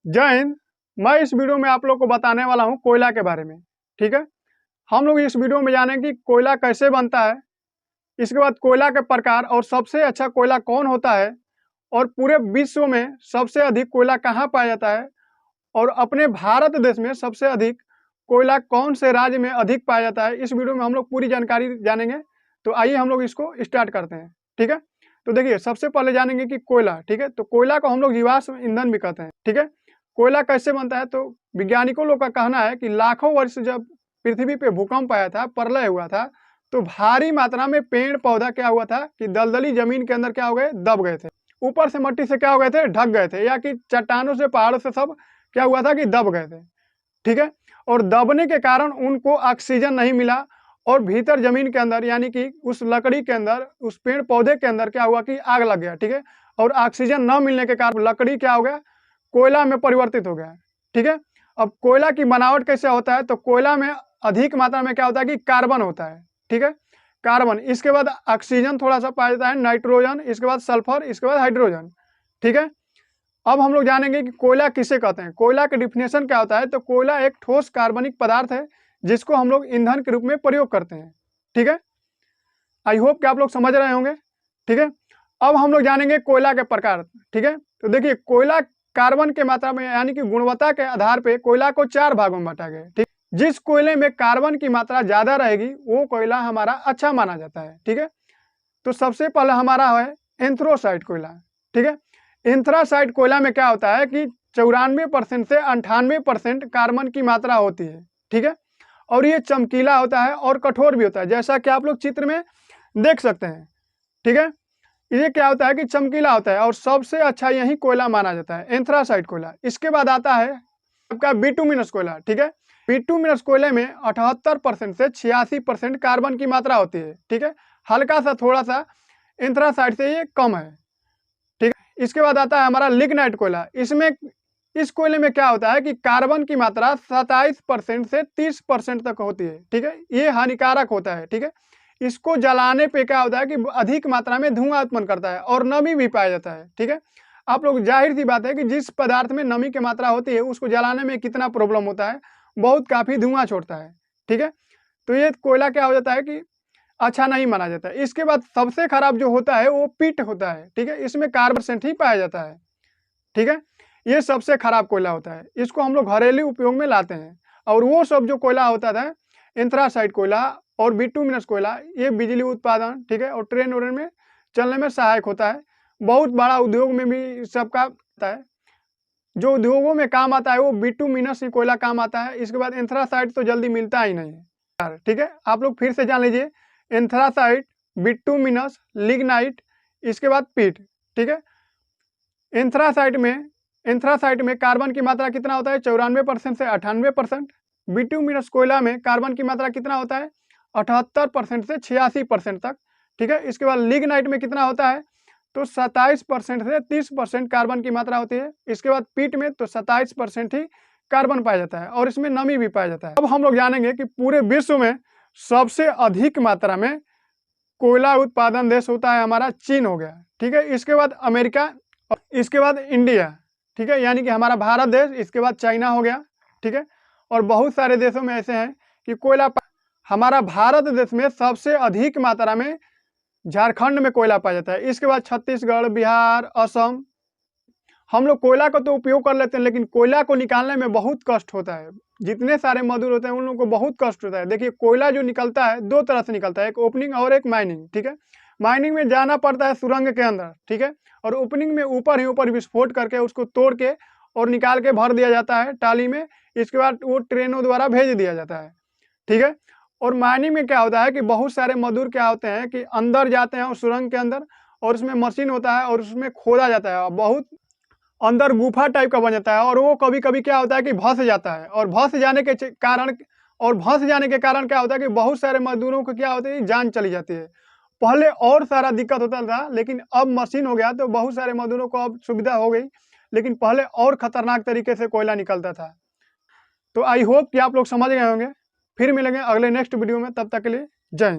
जय हिंद। मैं इस वीडियो में आप लोग को बताने वाला हूं कोयला के बारे में। ठीक है, हम लोग इस वीडियो में जानेंगे कि कोयला कैसे बनता है, इसके बाद कोयला के प्रकार और सबसे अच्छा कोयला कौन होता है, और पूरे विश्व में सबसे अधिक कोयला कहाँ पाया जाता है, और अपने भारत देश में सबसे अधिक कोयला कौन से राज्य में अधिक पाया जाता है। इस वीडियो में हम लोग पूरी जानकारी जानेंगे। तो आइए हम लोग इसको स्टार्ट करते हैं। ठीक है, तो देखिए सबसे पहले जानेंगे कि कोयला। ठीक है, तो कोयला को हम लोग जीवाश्म ईंधन भी कहते हैं। ठीक है, कोयला कैसे बनता है, तो वैज्ञानिकों लोग का कहना है कि लाखों वर्ष जब पृथ्वी पे भूकंप आया था, प्रलय हुआ था, तो भारी मात्रा में पेड़ पौधा क्या हुआ था कि दलदली जमीन के अंदर क्या हो गए, दब गए थे। ऊपर से मट्टी से क्या हो गए थे, ढक गए थे, या कि चट्टानों से पहाड़ों से सब क्या हुआ था कि दब गए थे। ठीक है, और दबने के कारण उनको ऑक्सीजन नहीं मिला, और भीतर जमीन के अंदर यानी कि उस लकड़ी के अंदर, उस पेड़ पौधे के अंदर क्या हुआ कि आग लग गया। ठीक है, और ऑक्सीजन न मिलने के कारण लकड़ी क्या हो गया, कोयला में परिवर्तित हो गया। ठीक है, अब कोयला की बनावट कैसे होता है, तो कोयला में अधिक मात्रा में क्या होता है कि कार्बन होता है। ठीक है, कार्बन, इसके बाद ऑक्सीजन थोड़ा सा पाया जाता है, नाइट्रोजन, इसके बाद सल्फर, इसके बाद हाइड्रोजन। ठीक है, अब हम लोग जानेंगे कि कोयला किसे कहते हैं। कोयला का डिफिनेशन क्या होता है, तो कोयला एक ठोस कार्बनिक पदार्थ है जिसको हम लोग ईंधन के रूप में प्रयोग करते हैं। ठीक है, आई होप कि आप लोग समझ रहे होंगे। ठीक है, अब हम लोग जानेंगे कोयला के प्रकार। ठीक है, तो देखिए कोयला कार्बन के मात्रा में यानी कि गुणवत्ता के आधार पे कोयला को 4 भागों में बांटा गया है। ठीक, जिस कोयले में कार्बन की मात्रा ज्यादा रहेगी वो कोयला हमारा अच्छा माना जाता है। ठीक है, तो सबसे पहले हमारा है एंथ्रोसाइट कोयला। ठीक है, एंथ्रासाइट कोयला में क्या होता है कि 94% से 98% कार्बन की मात्रा होती है। ठीक है, और ये चमकीला होता है और कठोर भी होता है, जैसा कि आप लोग चित्र में देख सकते हैं। ठीक है, ये क्या होता है कि चमकीला होता है, और सबसे अच्छा यही कोयला माना जाता है, एंथ्रासाइट कोयला। इसके बाद आता है आपका बिटुमिनस कोयला। ठीक है, बिटुमिनस कोयले में 78% से 86% कार्बन की मात्रा होती है। ठीक है, हल्का सा थोड़ा सा एंथ्रासाइट से ये कम है। ठीक है, इसके बाद आता है हमारा लिग्नाइट कोयला। इस कोयले में क्या होता है कि कार्बन की मात्रा 27% से 30% तक होती है। ठीक है, ये हानिकारक होता है। ठीक है, इसको जलाने पे क्या होता है कि अधिक मात्रा में धुआं उत्पन्न करता है और नमी भी पाया जाता है। ठीक है, आप लोग जाहिर सी बात है कि जिस पदार्थ में नमी की मात्रा होती है उसको जलाने में कितना प्रॉब्लम होता है, बहुत काफी धुआं छोड़ता है। ठीक है, तो ये कोयला क्या हो जाता है कि अच्छा नहीं माना जाता है। इसके बाद सबसे खराब जो होता है वो पिट होता है। ठीक है, इसमें कार्बन सेंट ही पाया जाता है। ठीक है, ये सबसे खराब कोयला होता है, इसको हम लोग घरेलू उपयोग में लाते हैं। और वो सब जो कोयला होता था, एंथ्रासाइट कोयला और बिटुमिनस कोयला, ये बिजली उत्पादन, ठीक है, और ट्रेन व्रेन में चलने में सहायक होता है। बहुत बड़ा उद्योग में भी सबका होता है। जो उद्योगों में काम आता है वो बिटुमिनस ही कोयला काम आता है। इसके बाद एंथ्रासाइट तो जल्दी मिलता ही नहीं है। ठीक है, आप लोग फिर से जान लीजिए, एंथ्रासाइट, बिटुमिनस, लिग्नाइट, इसके बाद पीट। ठीक है, एंथ्रासाइट में कार्बन की मात्रा कितना होता है, 94% से 98%। बिटुमिनस कोयला में कार्बन की मात्रा कितना होता है, 78% से 86% तक। ठीक है, इसके बाद लिग्नाइट में कितना होता है, तो 27% से 30% कार्बन की मात्रा होती है। इसके बाद पीट में तो 27% ही कार्बन पाया जाता है, और इसमें नमी भी पाया जाता है। अब हम लोग जानेंगे कि पूरे विश्व में सबसे अधिक मात्रा में कोयला उत्पादन देश होता है हमारा चीन हो गया। ठीक है, इसके बाद अमेरिका, इसके बाद इंडिया। ठीक है, यानी कि हमारा भारत देश, इसके बाद चाइना हो गया। ठीक है, और बहुत सारे देशों में ऐसे हैं कि कोयला, हमारा भारत देश में सबसे अधिक मात्रा में झारखंड में कोयला पाया जाता है। इसके बाद छत्तीसगढ़, बिहार, असम। हम लोग कोयला को तो उपयोग कर लेते हैं, लेकिन कोयला को निकालने में बहुत कष्ट होता है। जितने सारे मजदूर होते हैं उन लोगों को बहुत कष्ट होता है। देखिए कोयला जो निकलता है दो तरह से निकलता है, एक ओपनिंग और एक माइनिंग। ठीक है, माइनिंग में जाना पड़ता है सुरंग के अंदर। ठीक है, और ओपनिंग में ऊपर ही ऊपर विस्फोट करके उसको तोड़ के और निकाल के भर दिया जाता है टाली में। इसके बाद वो ट्रेनों द्वारा भेज दिया जाता है। ठीक है, और माइनिंग में क्या होता है कि बहुत सारे मजदूर क्या होते हैं कि अंदर जाते हैं उस सुरंग के अंदर, और उसमें मशीन होता है और उसमें खोदा जाता है, और बहुत अंदर गुफा टाइप का बन जाता है। और वो कभी कभी क्या होता है कि धंस जाता है, और धंस जाने के कारण क्या होता है कि बहुत सारे मजदूरों को क्या होता है, जान चली जाती है। पहले और सारा दिक्कत होता था, लेकिन अब मशीन हो गया तो बहुत सारे मजदूरों को अब सुविधा हो गई, लेकिन पहले और खतरनाक तरीके से कोयला निकलता था। तो आई होप कि आप लोग समझ गए होंगे। फिर मिलेंगे अगले नेक्स्ट वीडियो में, तब तक के लिए जय हिंद।